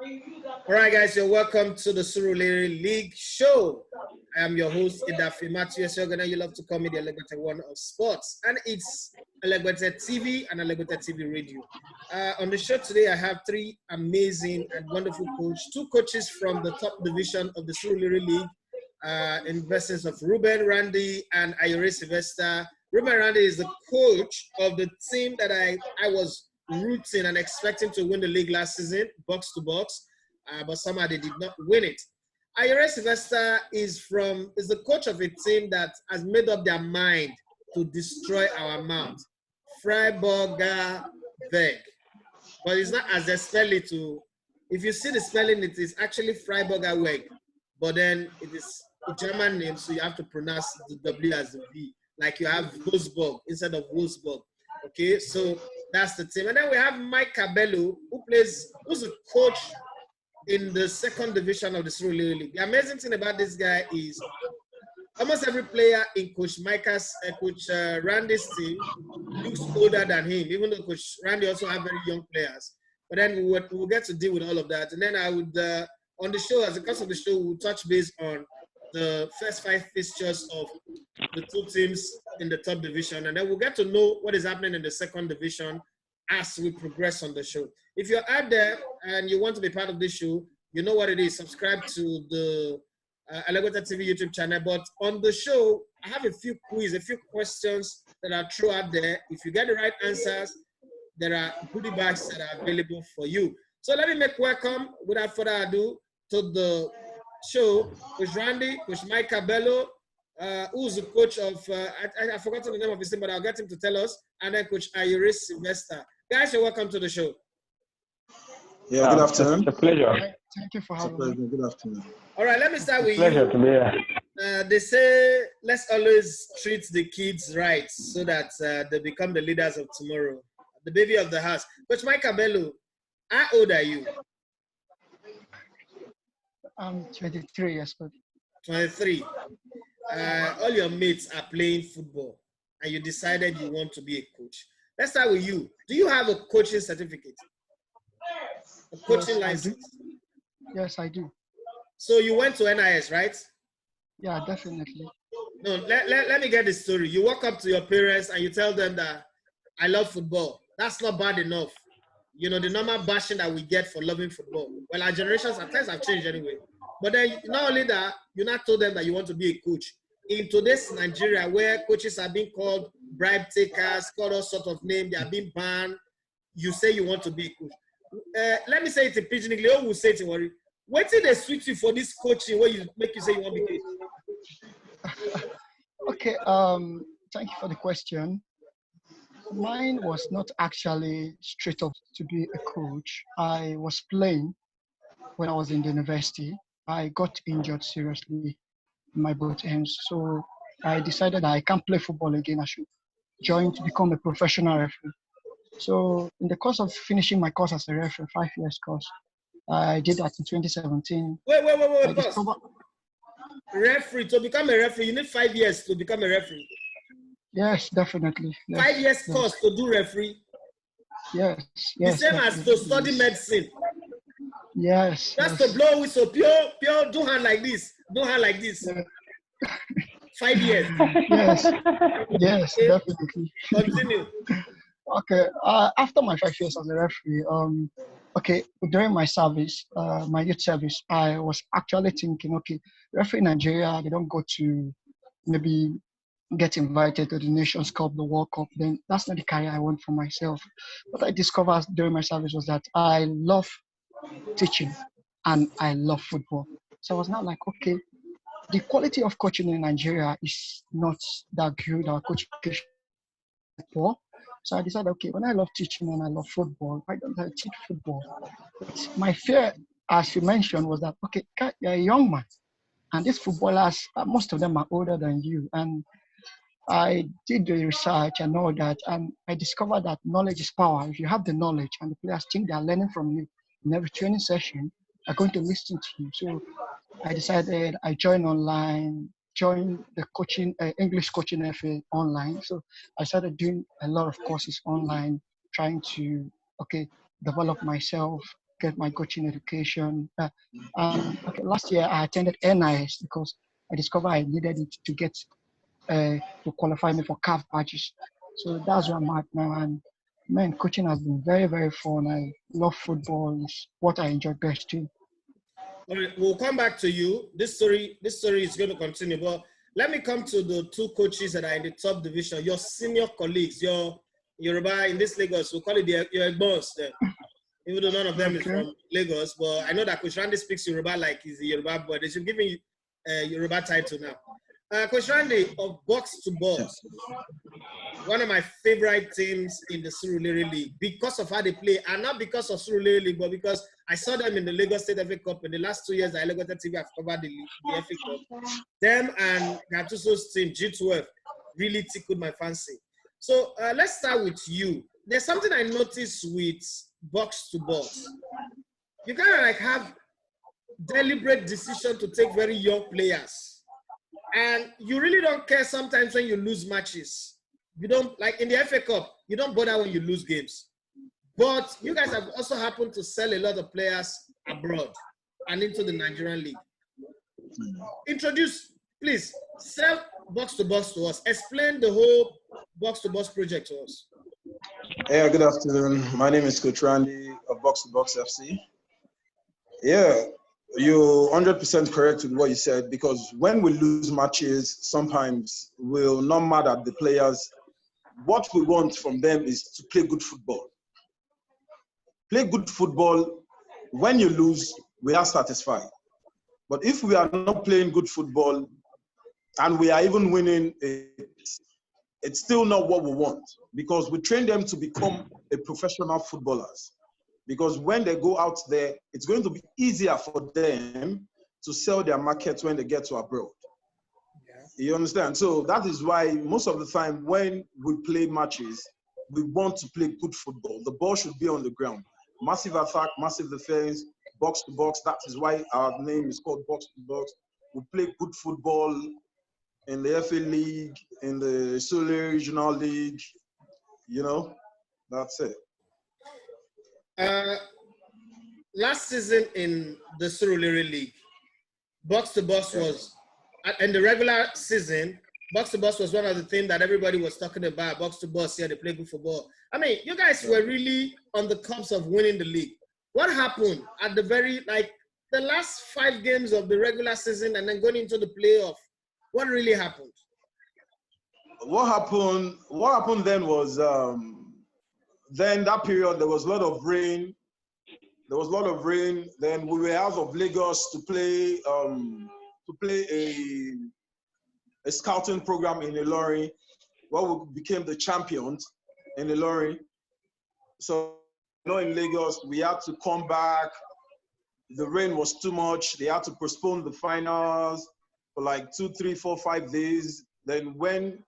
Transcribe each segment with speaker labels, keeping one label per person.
Speaker 1: All right, guys, you're welcome to the Surulere League show. I am your host, Idafi Matthew Esogana. You love to call me the ELEGBETE1 of sports, and it's ELEGBETETV and ELEGBETETV Radio. On the show today, I have three amazing and wonderful two coaches from the top division of the Surulere League, in presence of Ruben Randy and Ayore Sylvester. Ruben Randy is the coach of the team that I was rooting and expecting to win the league last season, box to box. But somehow they did not win it. Ayore Sylvester is the coach of a team that has made up their mind to destroy our mouth. Freiburger Weg. But it's not as they spell it to. If you see the spelling, it is actually Freiburger Weg. But then it is a German name, so you have to pronounce the W as the V. Like you have Wolfsburg instead of Wolfsburg. Okay, so that's the team. And then we have Mike Cabello, who's a coach in the second division of the Surulere League. The amazing thing about this guy is almost every player in Coach Randy's team looks older than him, even though Coach Randy also have very young players. But then we'll get to deal with all of that. And then I would, on the show, as a course of the show, we'll touch base on the first 5 fixtures of the two teams in the top division. And then we'll get to know what is happening in the second division as we progress on the show. If you're out there and you want to be part of this show, you know what it is. Subscribe to the ELEGBETETV YouTube channel. But on the show, I have a few questions that are thrown out there. If you get the right answers, there are goodie bags that are available for you. So let me make welcome, without further ado, to the show, Coach Randy, Coach Mike Cabello, who's the coach of, I forgot the name of his team, but I'll get him to tell us, and then Coach Ayore Sylvester. Guys, you're welcome to the show.
Speaker 2: Yeah, good afternoon.
Speaker 3: It's a pleasure.
Speaker 4: Thank you for having me.
Speaker 2: Good afternoon.
Speaker 1: All right, let me start with
Speaker 3: Pleasure
Speaker 1: you.
Speaker 3: to be here.
Speaker 1: They say, let's always treat the kids right so that they become the leaders of tomorrow, the baby of the house. Coach Mike Cabello, how old are you?
Speaker 4: I'm 23 years old.
Speaker 1: 23. All your mates are playing football, and you decided you want to be a coach. Let's start with you. Do you have a coaching certificate? A coaching license?
Speaker 4: Yes, I do.
Speaker 1: So you went to NIS, right?
Speaker 4: Yeah, definitely.
Speaker 1: No, let me get the story. You walk up to your parents and you tell them that I love football. That's not bad enough. You know, the normal bashing that we get for loving football. Well, our generations at times have changed anyway. But then not only that, you not told them that you want to be a coach. In today's Nigeria, where coaches are being called bribe takers, called all sorts of names, they are being banned, you say you want to be a coach. Let me say it in pidgin English. Who will say it in worry? What did they switch you for this coaching where you make you say you want to be a coach?
Speaker 4: Okay, thank you for the question. Mine was not actually straight up to be a coach. I was playing when I was in the university. I got injured seriously in my both ends. So I decided I can't play football again. I should join to become a professional referee. So in the course of finishing my course as a referee, 5 years course, I did that in 2017.
Speaker 1: Wait, pause. Referee, to become a referee, you need 5 years to become a referee.
Speaker 4: Yes, definitely. Yes,
Speaker 1: 5 years course to do referee.
Speaker 4: Yes.
Speaker 1: The same as to study medicine.
Speaker 4: Yes.
Speaker 1: That's to blow whistle, pure, do hand like this. Do hand like this.
Speaker 4: Yeah.
Speaker 1: 5 years.
Speaker 4: Yes,
Speaker 1: Okay.
Speaker 4: Definitely.
Speaker 1: Continue.
Speaker 4: Okay. After my 5 years as a referee, during my service, my youth service, I was actually thinking, okay, referee in Nigeria, they don't go to maybe get invited to the Nations Cup, the World Cup. Then that's not the career I want for myself. What I discovered during my service was that I love teaching and I love football. So I was now like, okay, the quality of coaching in Nigeria is not that good. Our coaching is poor. So I decided, okay, when I love teaching and I love football, why don't I teach football? But my fear, as you mentioned, was that, okay, you're a young man, and these footballers, most of them are older than you. And I did the research and all that, and I discovered that knowledge is power. If you have the knowledge and the players think they are learning from you in every training session, they're going to listen to you. So I decided I joined the coaching, English coaching FA online. So I started doing a lot of courses online, trying to, develop myself get my coaching education. Okay, last year I attended NIS because I discovered I needed it to get to qualify me for CAF badges. So that's where I'm at now. And man, coaching has been very, very fun. I love football. It's what I enjoy best too.
Speaker 1: All right, we'll come back to you. This story is going to continue. But let me come to the two coaches that are in the top division, your senior colleagues, your Yoruba in this Lagos, we'll call it your boss there. Even though none of them is from Lagos, but I know that Coach Randy speaks Yoruba like he's a Yoruba boy. They should give me a Yoruba title now. Coach Randy, of Box to Box, one of my favorite teams in the Surulere League because of how they play, and not because of Surulere League, but because I saw them in the Lagos State FA Cup in the last 2 years. ELEGBETETv have covered the FA Cup. Them and Gattuso's team, G12, really tickled my fancy. So let's start with you. There's something I noticed with Box to Box. You kind of like have deliberate decision to take very young players, and you really don't care sometimes when you lose matches. You don't, like in the FA Cup, you don't bother when you lose games. But you guys have also happened to sell a lot of players abroad and into the Nigerian league. Introduce, please, sell Box to Box to us. Explain the whole Box to Box project to us.
Speaker 2: Yeah, good afternoon. My name is Coach Randy of Box to Box FC. Yeah, you're 100% correct with what you said, because when we lose matches, sometimes we're not mad at the players. What we want from them is to play good football. Play good football. When you lose, we are satisfied. But if we are not playing good football and we are even winning, it's still not what we want, because we train them to become a professional footballers. Because when they go out there, it's going to be easier for them to sell their markets when they get to abroad. Yeah. You understand? So that is why most of the time when we play matches, we want to play good football. The ball should be on the ground. Massive attack, massive defense, box to box. That is why our name is called Box to Box. We play good football in the FA League, in the Surulere Regional League. You know, that's it.
Speaker 1: Last season in the Surulere League, Box to Box was, in the regular season, Box to Box was one of the things that everybody was talking about. Box to Box, yeah, they play good football. I mean, you guys were really on the cusp of winning the league. What happened at the very, like, the last 5 games of the regular season and then going into the playoff? What really happened?
Speaker 2: What happened then was, then that period, there was a lot of rain. Then we were out of Lagos to play a scouting program in Ilorin, where we became the champions in Ilorin. So, in Lagos, we had to come back. The rain was too much. They had to postpone the finals for like 2, 3, 4, 5 days. Then when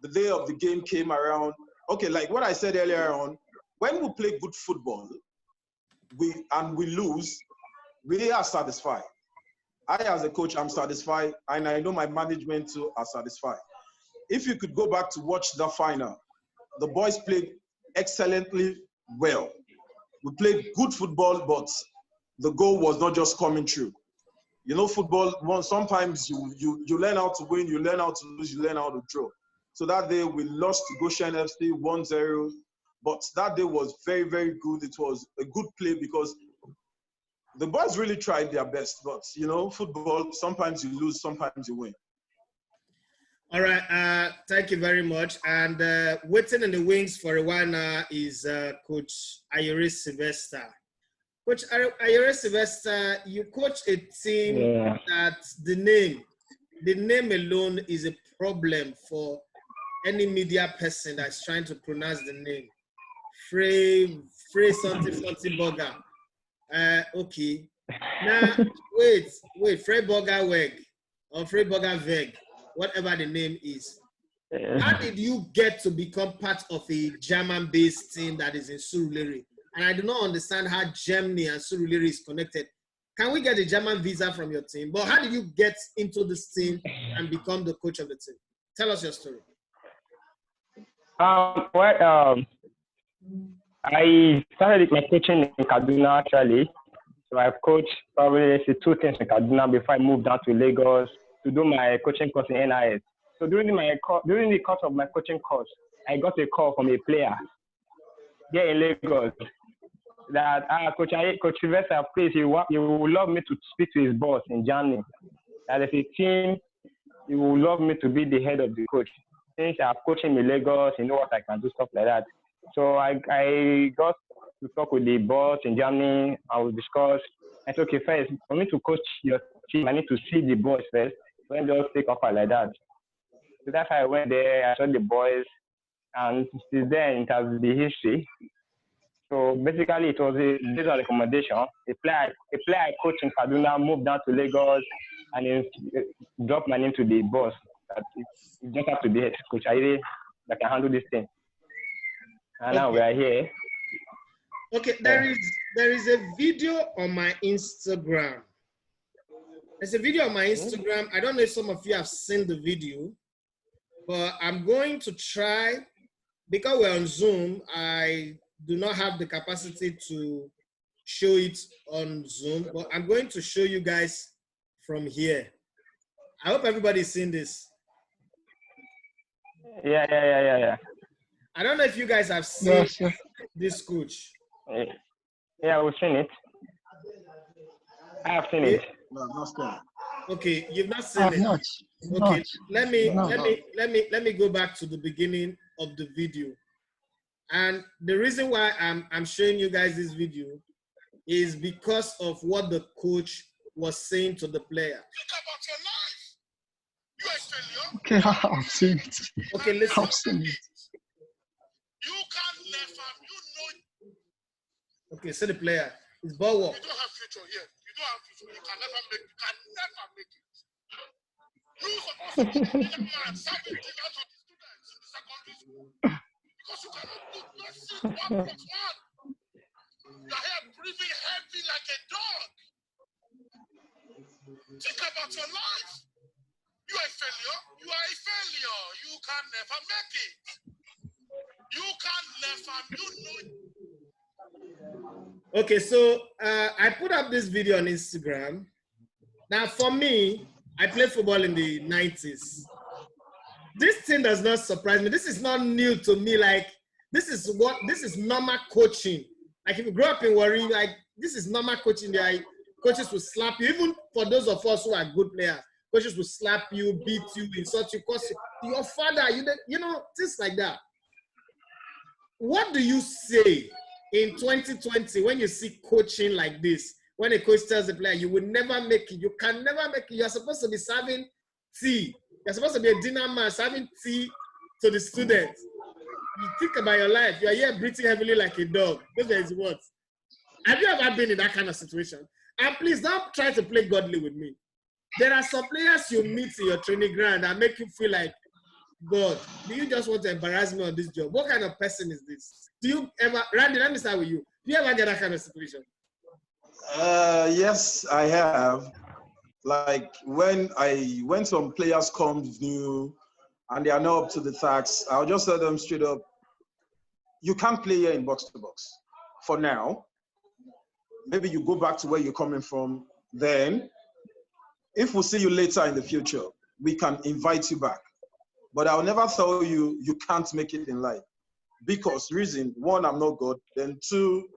Speaker 2: the day of the game came around, okay, like what I said earlier on, when we play good football, we lose, we are satisfied. I, as a coach, I'm satisfied, and I know my management too are satisfied. If you could go back to watch the final, the boys played excellently well. We played good football, but the goal was not just coming true. You know, football, sometimes you learn how to win, you learn how to lose, you learn how to draw. So that day we lost to Goshen FC 1-0. But that day was very, very good. It was a good play because the boys really tried their best. But, you know, football, sometimes you lose, sometimes you win.
Speaker 1: All right. Thank you very much. And waiting in the wings for a while now is Coach Ayore Sylvester. Coach Ayore Sylvester, you coach a team that the name alone is a problem for any media person that's trying to pronounce the name. Frey something burger. Okay. Now wait, Frey burger weg or Frey burger veg, whatever the name is. How did you get to become part of a German-based team that is in Surulere? And I do not understand how Germany and Surulere is connected. Can we get a German visa from your team? But how did you get into this team and become the coach of the team? Tell us your story.
Speaker 3: I started my coaching in Kaduna actually. So I've coached probably 2 things in Kaduna before I moved down to Lagos to do my coaching course in NIS. So during the course of my coaching course, I got a call from a player here in Lagos that Coach Sylvester, please, he would love me to speak to his boss in Germany. That as a team, he would love me to be the head of the coach. Since I've coached him in Lagos, you know what I can do, stuff like that. So I got to talk with the boss in Germany. I will discuss. I said, okay, first, for me to coach your team, I need to see the boys first. Don't just take offer like that. So that's how I went there. I saw the boys, and since then it has been history. So basically, it was based on recommendation. A player I coached in Kaduna moved down to Lagos, and he dropped my name to the boss. That it just have to be Coach Aire that can handle this thing. And now we are here.
Speaker 1: Okay, there is a video on my Instagram. There's a video on my Instagram. I don't know if some of you have seen the video, but I'm going to try, because we're on Zoom, I do not have the capacity to show it on Zoom, but I'm going to show you guys from here. I hope everybody's seen this.
Speaker 3: Yeah.
Speaker 1: I don't know if you guys have seen this coach.
Speaker 3: Yeah, we've seen it. I have seen it.
Speaker 2: No, not seen.
Speaker 1: Okay, you've not seen it. Okay, let me go back to the beginning of the video. And the reason why I'm showing you guys this video is because of what the coach was saying to the player.
Speaker 4: Okay, I've seen it.
Speaker 1: Okay, listen.
Speaker 4: I've seen it.
Speaker 5: You can't never, you know.
Speaker 1: Okay, say the player. It's ball walk.
Speaker 5: You don't have future here. You don't have future. You can never make it. You supposed to be and serving dinner to the students in the secondary school. Because you cannot do nothing 1+1. You're here breathing heavy like a dog. Think about your life. You are a failure. You are a failure. You can never make it. You can never, you know.
Speaker 1: Okay, so I put up this video on Instagram. Now, for me, I played football in the 90s. This thing does not surprise me. This is not new to me. Like, this is normal coaching. Like, if you grow up in Warri, like, this is normal coaching. Coaches will slap you. Even for those of us who are good players, coaches will slap you, beat you, insult you, curse you. Your father, you know, things like that. What do you say in 2020 when you see coaching like this? When a coach tells the player, you will never make it, you can never make it, you're supposed to be serving tea. You're supposed to be a dinner man serving tea to the students. You think about your life, you're here breathing heavily like a dog. Those are his words. Have you ever been in that kind of situation? And please don't try to play godly with me. There are some players you meet in your training ground that make you feel like, God, do you just want to embarrass me on this job? What kind of person is this? Do you ever, Randy, let me start with you. Do you ever get that kind of situation?
Speaker 2: Yes, I have. Like when some players come new and they are not up to the task, I'll just tell them straight up, you can't play here in box to box for now. Maybe you go back to where you're coming from. Then, if we see you later in the future, we can invite you back. But I'll never tell you you can't make it in life. Because reason, one, I'm not God. Then two,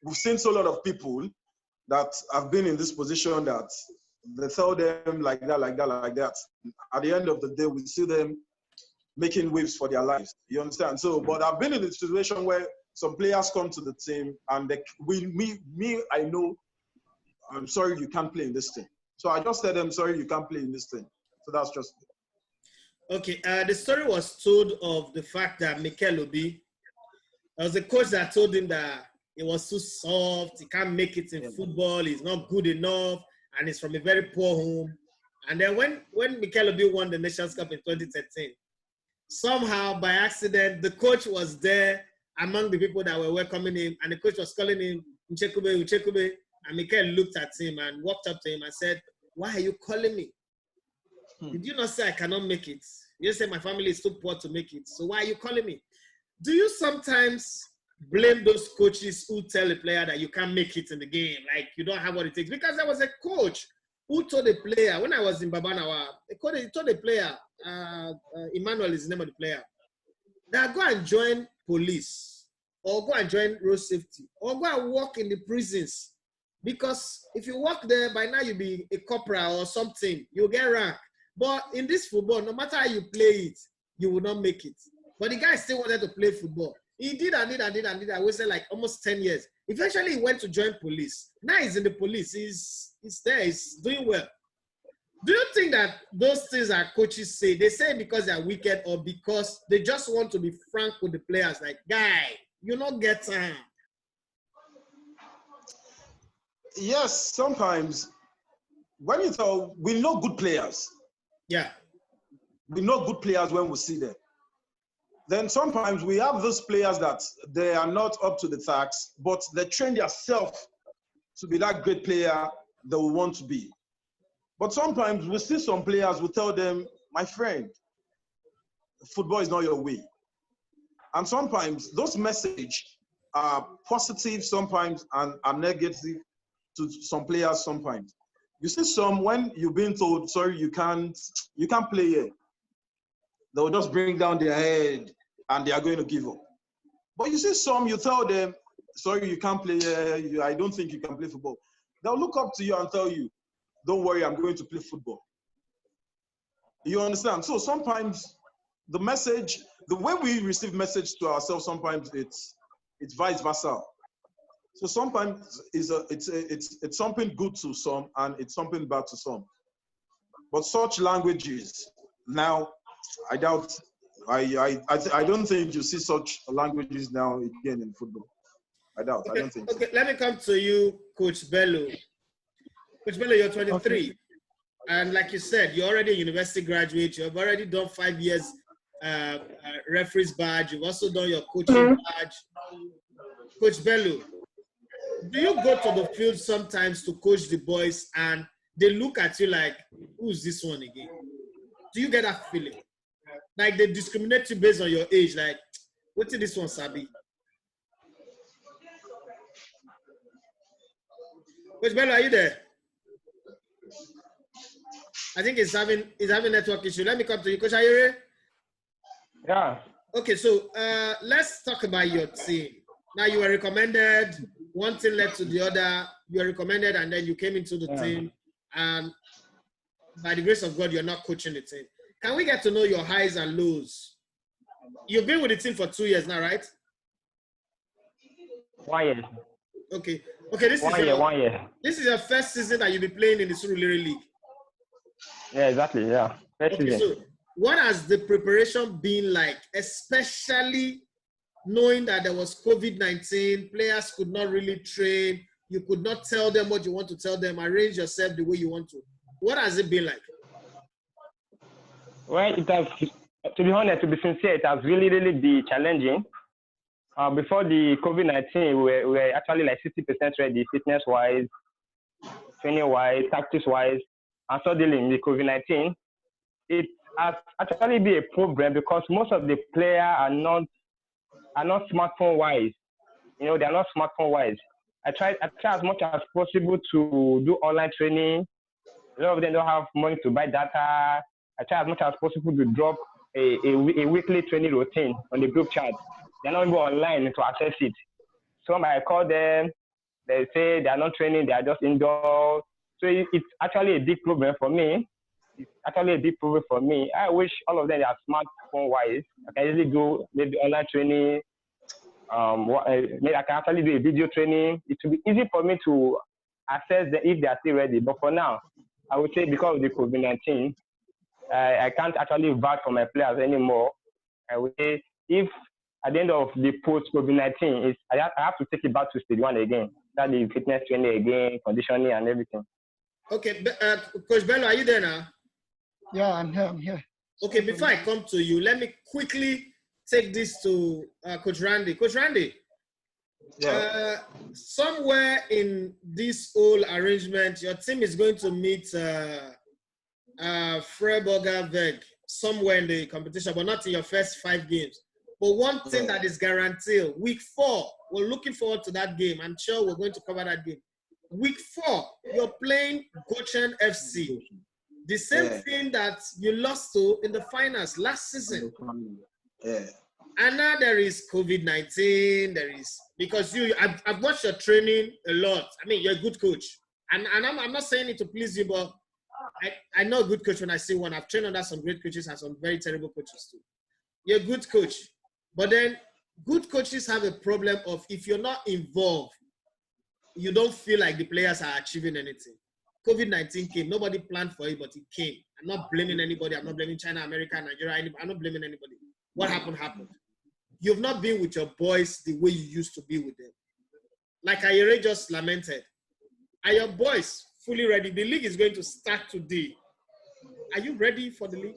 Speaker 2: we've seen so lot of people that have been in this position that they tell them like that. At the end of the day, we see them making waves for their lives. You understand? So, but I've been in a situation where some players come to the team and I know, I'm sorry, you can't play in this thing. So I just tell them, sorry, you can't play in this thing. So that's just it.
Speaker 1: Okay, the story was told of the fact that Mikel Obi, there was a coach that told him that he was too soft, he can't make it in football, he's not good enough, and he's from a very poor home. And then when Mikel Obi won the Nations Cup in 2013, somehow by accident, the coach was there among the people that were welcoming him, and the coach was calling him Uchekube, and Mikel looked at him and walked up to him and said, "Why are you calling me? Did you not say I cannot make it? You say my family is too poor to make it. So why are you calling me?" Do you sometimes blame those coaches who tell a player that you can't make it in the game, like you don't have what it takes. Because there was a coach who told a player, when I was in Babanawa, he told a player, Emmanuel is the name of the player, that go and join police, or go and join road safety, or go and work in the prisons. Because if you work there, by now you'll be a corporal or something, you'll get rank. But in this football, no matter how you play it, you will not make it. But the guy still wanted to play football. He did and did and did and did. I would say like almost 10 years. Eventually, he went to join police. Now he's in the police. He's there. He's doing well. Do you think that those things our coaches say, they say because they're wicked or because they just want to be frank with the players? Like, guy, you not get time.
Speaker 2: Yes, sometimes when you tell, we know good players.
Speaker 1: Yeah.
Speaker 2: We know good players when we see them. Then sometimes we have those players that they are not up to the task, but they train themselves to be that great player they will want to be. But sometimes we see some players, we tell them, my friend, football is not your way. And sometimes those messages are positive sometimes and are negative to some players sometimes. You see some, when you've been told, sorry, you can't play here, they'll just bring down their head and they are going to give up. But you see some, you tell them, sorry, you can't play here, I don't think you can play football. They'll look up to you and tell you, don't worry, I'm going to play football. You understand? So sometimes the message, the way we receive message to ourselves, sometimes it's vice versa. So sometimes it's something good to some and it's something bad to some. But such languages, now, I doubt, I don't think you see such languages now again in football. I doubt, I don't think so.
Speaker 1: Okay, let me come to you, Coach Bello. Coach Bello, you're 23. Okay. And like you said, you're already a university graduate. You've already done 5 years referee's badge. You've also done your coaching badge. Coach Bello, do you go to the field sometimes to coach the boys and they look at you like, who's this one again? Do you get that feeling? Like they discriminate you based on your age, like, what did this one sabi? Coach Bello, are you there? I think he's having network issue. Let me come to you, Coach Ayere.
Speaker 3: Yeah.
Speaker 1: Okay, so let's talk about your team. Now you were recommended, one thing led to the other, you were recommended and then you came into the team, and by the grace of God, you're not coaching the team. Can we get to know your highs and lows? You've been with the team for 2 years now, right?
Speaker 3: 1 year.
Speaker 1: Okay. Okay, this is
Speaker 3: 1 year.
Speaker 1: This is your first season that you'll be playing in the Surulere League.
Speaker 3: Yeah, exactly. Yeah. First season.
Speaker 1: So what has the preparation been like, especially knowing that there was COVID-19, players could not really train, you could not tell them what you want to tell them, arrange yourself the way you want to. What has it been like?
Speaker 3: Well, it has, to be honest, to be sincere, it has really been challenging. Before the COVID-19, we were actually like 60% ready, fitness-wise, training-wise, tactics-wise, and suddenly with COVID-19, it has actually been a problem because most of the players are not smartphone-wise. You know, they are not smartphone-wise. I try as much as possible to do online training. A lot of them don't have money to buy data. I try as much as possible to drop a weekly training routine on the group chat. They're not even online to access it. So when I call them, they say they are not training, they are just indoors. So it's actually a big problem for me. I wish all of them are smartphone-wise. I can easily do maybe online training. Maybe I can actually do a video training. It will be easy for me to assess them if they are still ready. But for now, I would say because of the COVID-19, I can't actually vouch for my players anymore. I would say if at the end of the post-COVID-19, I have to take it back to stage one again. That is fitness training again, conditioning and everything.
Speaker 1: Okay, Coach Bello, are you there now?
Speaker 4: Yeah, I'm here.
Speaker 1: Okay, before I come to you, let me quickly take this to Coach Randy. Coach Randy, somewhere in this whole arrangement, your team is going to meet Freiburger Weg somewhere in the competition, but not in your first 5 games. But one thing that is guaranteed, week 4, we're looking forward to that game. I'm sure we're going to cover that game. Week 4, you're playing Goshen FC. The same thing that you lost to in the finals last season.
Speaker 2: Yeah.
Speaker 1: And now there is COVID-19. There is, because I've watched your training a lot. I mean, you're a good coach. And I'm not saying it to please you, but I know a good coach when I see one. I've trained under some great coaches and some very terrible coaches too. You're a good coach. But then good coaches have a problem of, if you're not involved, you don't feel like the players are achieving anything. COVID-19 came. Nobody planned for it, but it came. I'm not blaming anybody. I'm not blaming China, America, Nigeria. I'm not blaming anybody. What happened, happened. You've not been with your boys the way you used to be with them. Like Ayere just lamented. Are your boys fully ready? The league is going to start today. Are you ready for the league?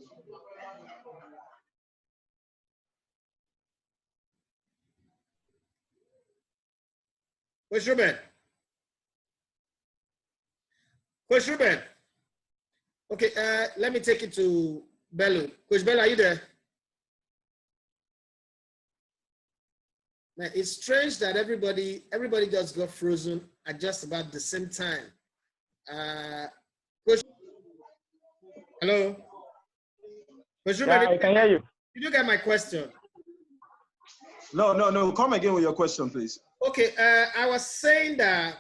Speaker 1: Coach Ruben. Coach Ruben. Okay, let me take it to Bello. Coach Bello, are you there? Man, it's strange that everybody just got frozen at just about the same time. Coach, hello? Coach Ruben,
Speaker 3: Yeah, I can hear you.
Speaker 1: Did you get my question?
Speaker 2: No. Come again with your question, please.
Speaker 1: Okay, I was saying that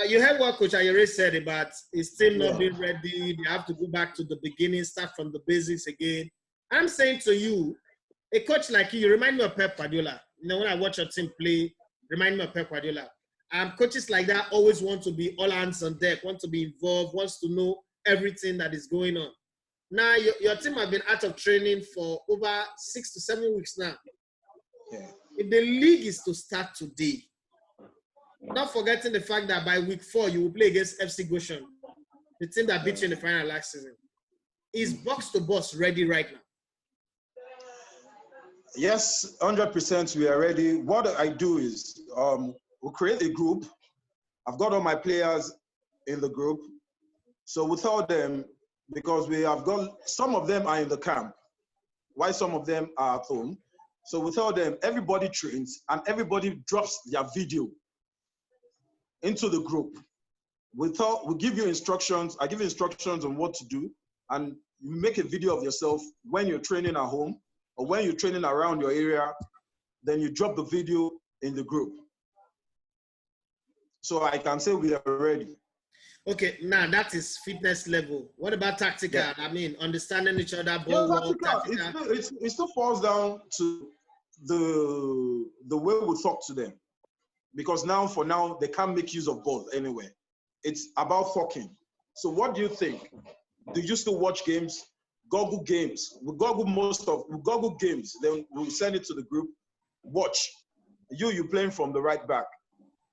Speaker 1: you heard what Coach Ayere said about his team not being ready. They have to go back to the beginning, start from the basics again. I'm saying to you, a coach like you remind me of Pep Guardiola. You know, when I watch your team play, remind me of Pep Guardiola. Coaches like that always want to be all hands on deck, want to be involved, wants to know everything that is going on. Now, your team have been out of training for over 6 to 7 weeks now.
Speaker 2: Yeah.
Speaker 1: If the league is to start today, not forgetting the fact that by week 4, you will play against FC Goshen, the team that beat you in the final last season. Is box to box ready right now?
Speaker 2: Yes, 100% we are ready. What I do is we'll create a group. I've got all my players in the group. So we tell them, because we have got, some of them are in the camp, while some of them are at home. So we tell them, everybody trains and everybody drops their video into the group. We give you instructions. I give you instructions on what to do, and you make a video of yourself when you're training at home or when you're training around your area. Then you drop the video in the group. So I can say we are ready.
Speaker 1: Okay, now that is fitness level. What about tactical? Yeah. I mean, understanding each other, ball work, tactical.
Speaker 2: It still falls down to the way we talk to them. Because for now, they can't make use of ball anyway. It's about talking. So what do you think? Do you still watch games? Google games. We Google games. Then we'll send it to the group. Watch. You playing from the right back.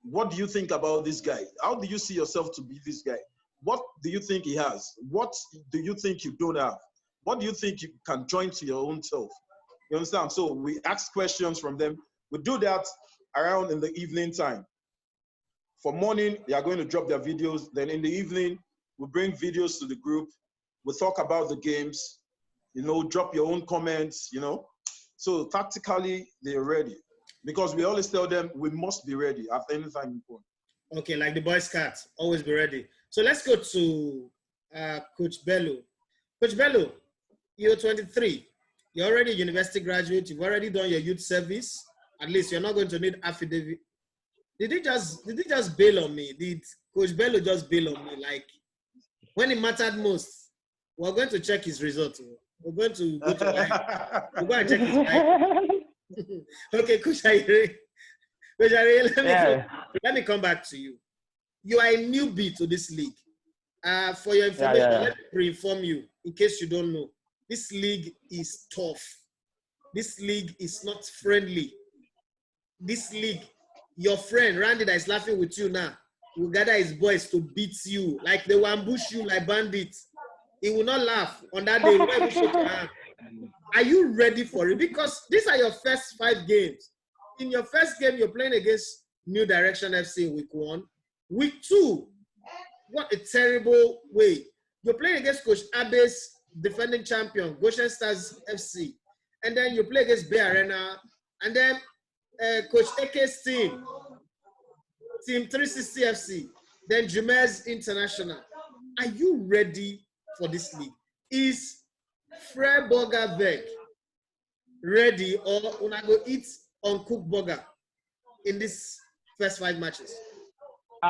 Speaker 2: What do you think about this guy? How do you see yourself to be this guy? What do you think he has? What do you think you don't have? What do you think you can join to your own self? You understand? So we ask questions from them. We do that around in the evening time. For morning, they are going to drop their videos. Then in the evening, we bring videos to the group. We talk about the games, drop your own comments, So tactically, they're ready. Because we always tell them we must be ready at any time important.
Speaker 1: Okay, like the Boy Scouts, always be ready. So let's go to Coach Bello. Coach Bello, you're 23. You're already a university graduate. You've already done your youth service. At least you're not going to need affidavit. Did he just bail on me? Did Coach Bello just bail on me? Like, when it mattered most, we're going to check his results. We're going to go to live. We're going to check his live. Okay, Coach Ayere, let me come back to you. You are a newbie to this league. For your information, let me pre-inform you, in case you don't know. This league is tough. This league is not friendly. This league, your friend Randy that is laughing with you now, will gather his boys to beat you. Like they will ambush you like bandits. He will not laugh on that day. Whenever shake your hand. Are you ready for it? Because these are your first 5 games. In your first game, you're playing against New Direction FC in week 1. Week 2, what a terrible way. You're playing against Coach Abe's defending champion, Goshen Stars FC. and then you play against Bay Arena, and then Coach Eke's team 360 FC, then Jumeirah's International. Are you ready for this league? Is Freiburger Weg ready, or una go eat uncooked burger in this first 5 matches?
Speaker 3: We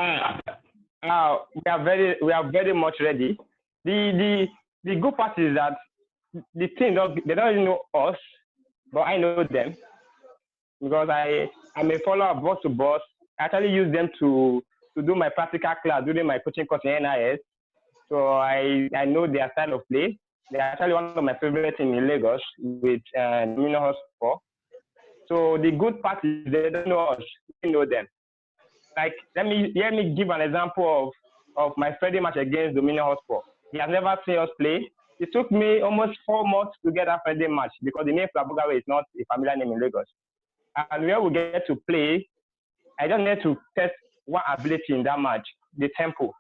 Speaker 3: are very much ready. The good part is that the team they don't really know us, but I know them because I'm a follower of boss to boss. I actually use them to do my practical class during my coaching course in NIS. So I know their style of play. They're actually one of my favorites in Lagos with Dominion Hotspur. So the good part is they don't know us. We know them. Like let me give an example of my friendly match against Dominion Hotspur. He has never seen us play. It took me almost 4 months to get a friendly match because the name Flabogawe is not a familiar name in Lagos. And where we get to play, I don't need to test one ability in that match, the tempo.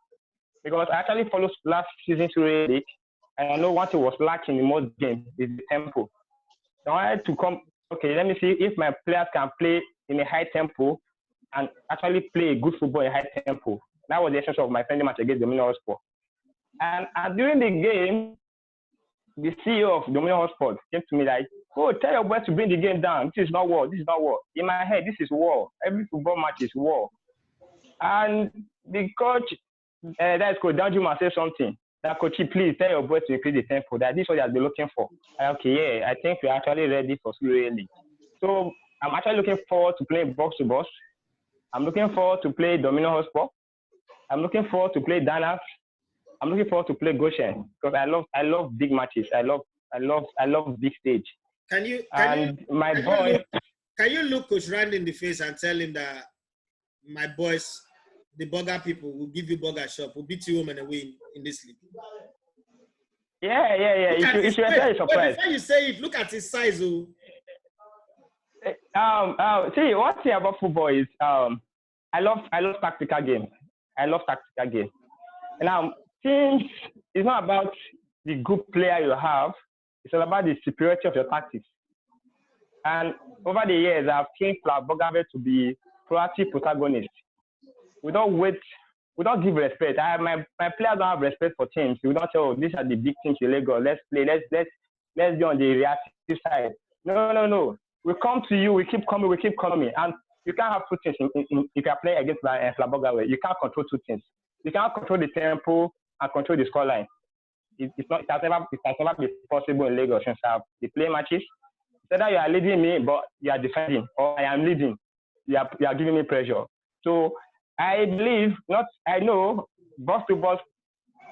Speaker 3: Because I actually followed last season Surulere League, and I know what it was lacking in most games is the tempo. So I had to come, okay, let me see if my players can play in a high tempo and actually play good football in high tempo. That was the essence of my friendly match against Dominion Hotspur. And during the game, the CEO of Dominion Hotspur came to me like, oh, tell your boy to bring the game down. This is not war. This is not war. In my head, this is war. Every football match is war. And the coach, that is Coach Danjuma, said something. That coach, please tell your boy to increase the tempo. That this is what they have been looking for. Okay, yeah, I think we're actually ready for Surulere League. So I'm actually looking forward to playing box to box. I'm looking forward to play Dominion Hotspur. I'm looking forward to play Danas. I'm looking forward to play Goshen because I love big matches. I love big stage.
Speaker 1: Can you look Coach Randy in the face and tell him that my boys, the burger people, will give you burger shop, will beat you home and away in this league?
Speaker 3: Yeah. You should enter a surprise.
Speaker 1: Before you say it, look at his size. Oh.
Speaker 3: See, one thing about football is I love tactical game. I love tactical game. Now, since it's not about the good player you have, it's all about the superiority of your tactics. And over the years, I've trained Flabogawe to be proactive protagonists. We don't give respect. My players don't have respect for teams. We don't say, oh, these are the big teams in Lagos. Let's play. Let's be on the reactive side. No. We come to you. We keep coming. And you can't have two things if you are playing against Flabogawe. You can't control two things. You can't control the tempo and control the scoreline. It has never been possible in Lagos since the play matches. So that you are leading me, but you are defending, or I am leading. You are giving me pressure. So I know boss to boss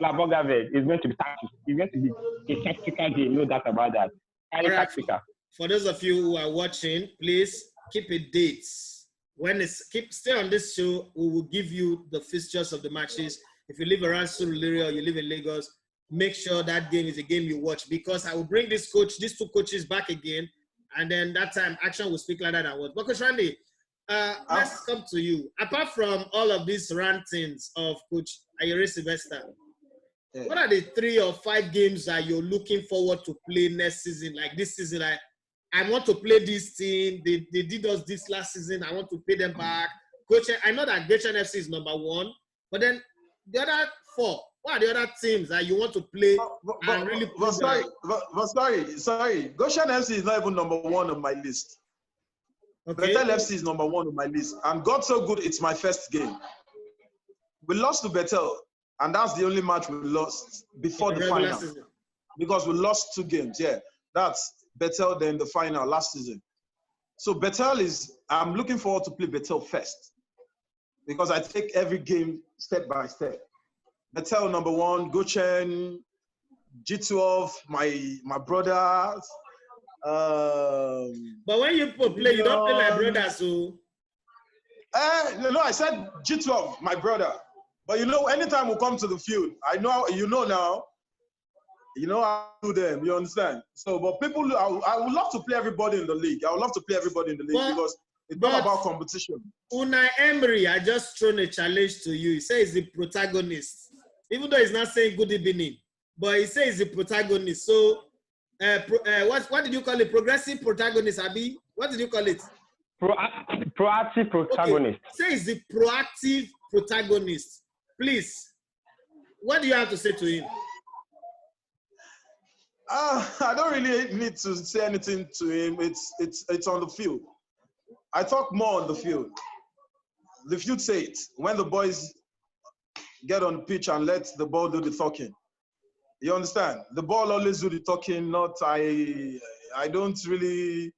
Speaker 3: Flabogawe is going to be tactical. It's going to be a tactical game, no doubt about that. And
Speaker 1: right.
Speaker 3: Tactical.
Speaker 1: For those of you who are watching, please keep a date. Stay on this show, we will give you the fixtures of the matches. If you live around Surulere or you live in Lagos, make sure that game is a game you watch, because I will bring these two coaches back again, and then that time action will speak louder than words. But Coach Randy, let's come to you. Apart from all of these rantings of Coach Ayere Sylvester, what are the 3 or 5 games that you're looking forward to play next season? Like this season, I want to play this team. They did us this last season. I want to pay them back. Coach, I know that Goshen FC is number 1, but then the other 4, what are the other teams that you want to play and really play?
Speaker 2: Sorry. Goshen FC is not even number 1 on my list.
Speaker 1: Okay.
Speaker 2: Bethel FC is number 1 on my list. And God so good, it's my first game. We lost to Bethel, and that's the only match we lost before the final. Season. Because we lost 2 games, yeah. That's Bethel, then the final last season. So I'm looking forward to play Bethel first, because I take every game step by step. Bethel number 1, Goshen, G12, my brothers.
Speaker 1: But when you play, you don't play like brothers, so.
Speaker 2: No, I said G12, my brother. But anytime we come to the field, I know now. I do them. You understand? So, but people, I would love to play everybody in the league. I would love to play everybody in the league because it's not about competition.
Speaker 1: Unai Emery, I just thrown a challenge to you. He says he's the protagonist, even though he's not saying good evening, but he says he's the protagonist. So What did you call it? Progressive protagonist, Abi? What did you call it?
Speaker 3: Proactive protagonist.
Speaker 1: Okay. Say it's the proactive protagonist. Please, what do you have to say to him?
Speaker 2: I don't really need to say anything to him. It's on the field. I talk more on the field. The field say it. When the boys get on the pitch and let the ball do the talking. You understand? The ball always do the talking, not I don't really,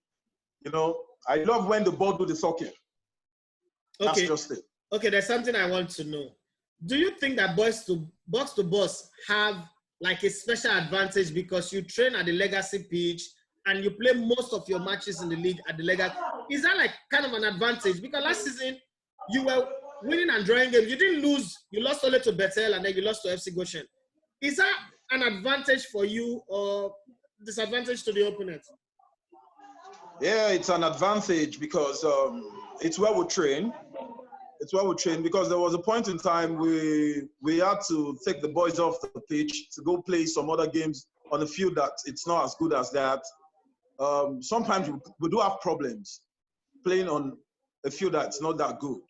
Speaker 2: you know, I love when the ball do the talking. That's just it.
Speaker 1: Okay, there's something I want to know. Do you think that box to box have like a special advantage because you train at the legacy pitch and you play most of your matches in the league at the legacy? Is that like kind of an advantage? Because last season you were winning and drawing games. You didn't lose. You lost only to Bethel and then you lost to FC Goshen. Is that an advantage for you or disadvantage to the opponent?
Speaker 2: Yeah, it's an advantage because it's where we train. It's where we train because there was a point in time we had to take the boys off the pitch to go play some other games on a field that it's not as good as that. Sometimes we do have problems playing on a field that's not that good.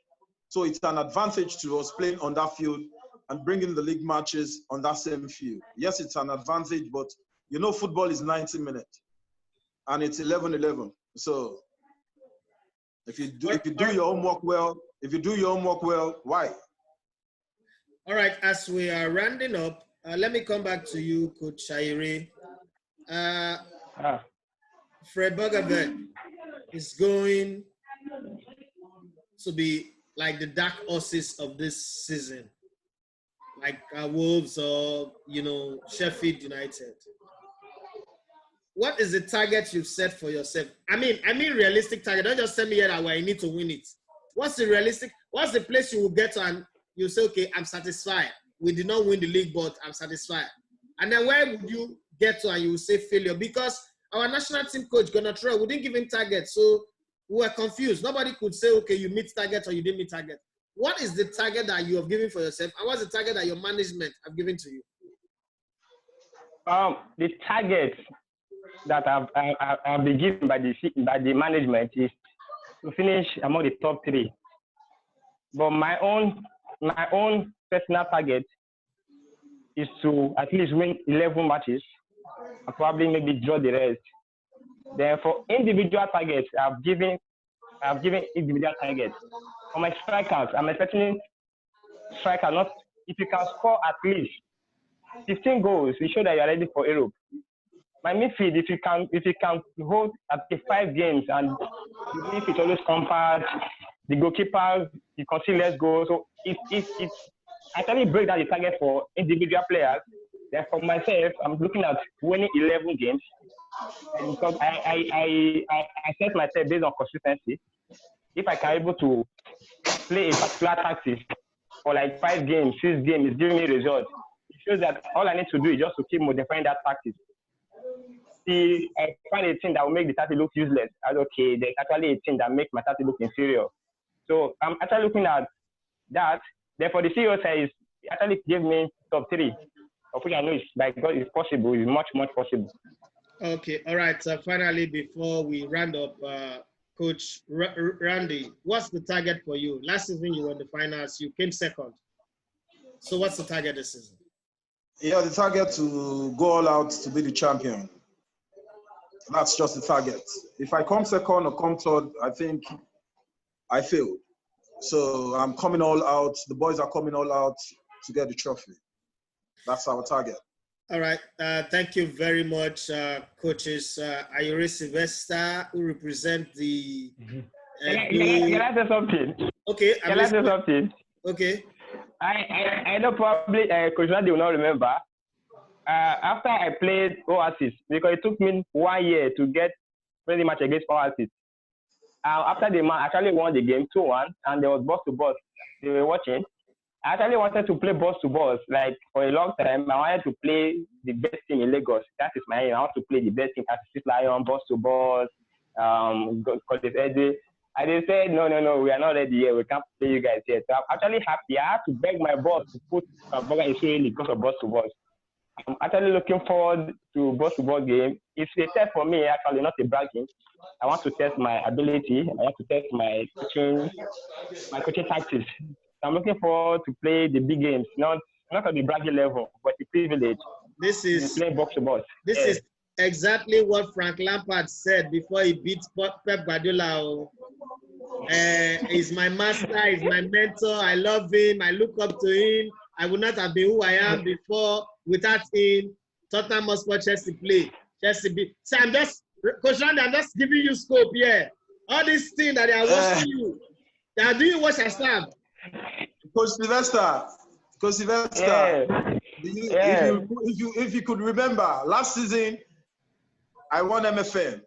Speaker 2: So it's an advantage to us playing on that field and bringing the league matches on that same field. Yes, it's an advantage, but you know football is 90 minutes and it's 11-11. So if you do your homework well, why?
Speaker 1: All right, as we are rounding up, let me come back to you, Coach Shaire. Fred Bogavec is going to be like the dark horses of this season, like Wolves or, you know, Sheffield United. What is the target you've set for yourself? I mean realistic target. Don't just tell me here that I need to win it. What's the place you will get to and you say, okay, I'm satisfied. We did not win the league, but I'm satisfied. And then where would you get to and you will say failure? Because our national team coach, Gunnar Troy, we didn't give him target. So we were confused. Nobody could say, okay, you meet target or you didn't meet target. What is the target that you have given for yourself? And what's the target that your management have given to you?
Speaker 3: The target that I've been given by the management is to finish among the top 3. But my own personal target is to at least win 11 matches and probably maybe draw the rest. Then for individual targets, I've given individual targets. For my strikers, I'm expecting striker not if you can score at least 15 goals, we show that you are ready for Europe. My midfield, if you can hold at 5 games and the midfield always compact, the goalkeeper, you can see less goals. So it's actually break down the target for individual players. Then for myself, I'm looking at winning 11 games. And because I set myself based on consistency. If I can able to play a particular tactics for like 5 games, 6 games, it's giving me results. It shows that all I need to do is just to keep modifying that tactics. See, I find a thing that will make the tactic look useless. As okay, there's actually a thing that makes my tactic look inferior. So I'm actually looking at that. Therefore, the CEO says actually gave me top 3, of which I know is by God is possible. It's much possible.
Speaker 1: Okay, all right. So finally, before we round up, Coach Randy, what's the target for you? Last season you were in the finals, you came second. So what's the target this season?
Speaker 2: Yeah, the target to go all out to be the champion. That's just the target. If I come second or come third, I think I failed. So I'm coming all out. The boys are coming all out to get the trophy. That's our target.
Speaker 1: All right. Thank you very much, coaches. Ayore Sylvester, who represent the...
Speaker 3: Can I say something?
Speaker 1: Okay.
Speaker 3: Can I say something?
Speaker 1: Okay.
Speaker 3: I know probably Coach Randy will not remember. After I played Oasis, because it took me 1 year to get friendly match against Oasis. After the match, I actually won the game 2-1, and there was boss to boss. They were watching. I actually wanted to play boss to boss. Like for a long time, I wanted to play the best team in Lagos. That is my aim. I want to play the best team as Six Lion, boss to boss, Collective Eddie. And they said, no, we are not ready yet. We can't play you guys yet. So I'm actually happy. I had to beg my boss to put Burger in Surulere because of boss to boss. I'm actually looking forward to box-to-box game. It's a test for me, actually, not a bragging. I want to test my ability. I want to test my coaching tactics. I'm looking forward to play the big games, not on the bragging level, but the privilege
Speaker 1: This
Speaker 3: to be
Speaker 1: is
Speaker 3: playing box-to-box.
Speaker 1: this
Speaker 3: Yeah.
Speaker 1: is exactly what Frank Lampard said before he beat Pep Guardiola. He's my master, he's my mentor. I love him. I look up to him. I would not have been who I am before without him. Tottenham Hotspur Chelsea play. Chelsea beat. So I'm just, Coach Randy, I'm just giving you scope here. All these things that they are watching you, they are doing what I stand.
Speaker 2: Coach Sylvester,
Speaker 3: Yeah.
Speaker 2: if you could remember, last season I won MFM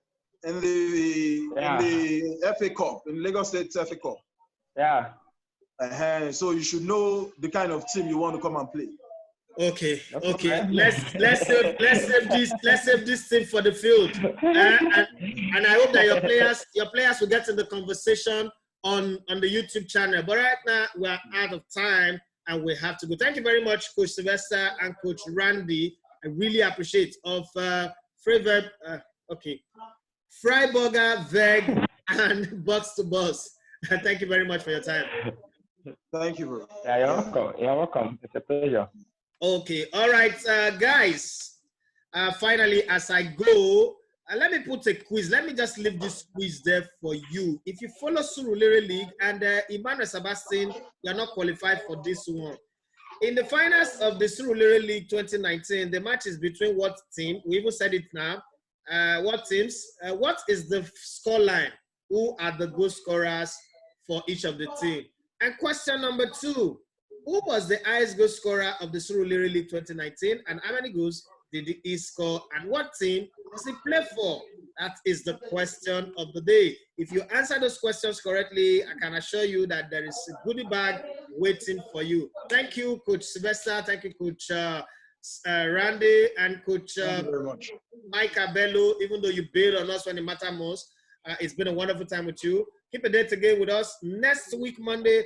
Speaker 2: in the FA Cup, in Lagos State FA Cup.
Speaker 3: Yeah.
Speaker 2: So you should know the kind of team you want to come and play.
Speaker 1: Okay. Let's save this team for the field. And I hope that your players will get in the conversation on the YouTube channel. But right now we are out of time and we have to go. Thank you very much, Coach Sylvester and Coach Randy. I really appreciate Freiburger, Veg, and Box to Boss. Thank you very much for your time.
Speaker 2: Thank you, bro.
Speaker 3: Yeah, you're welcome. You're welcome. It's a pleasure.
Speaker 1: Okay, all right, guys. Finally, as I go, let me put a quiz. Let me just leave this quiz there for you. If you follow Surulere League and Emmanuel Sebastian, you're not qualified for this one. In the finals of the Surulere League 2019, the match is between what team? We even said it now. What teams? What is the scoreline? Who are the goal scorers for each of the team? And question number 2, who was the highest goal scorer of the Surulere League 2019 and how many goals did he score and what team does he play for? That is the question of the day. If you answer those questions correctly, I can assure you that there is a goodie bag waiting for you. Thank you, Coach Sylvester. Thank you, Coach Randy and Coach
Speaker 2: Thank you very much.
Speaker 1: Mike Abello. Even though you bailed on us when it mattered most, it's been a wonderful time with you. Keep a date again with us next week, Monday.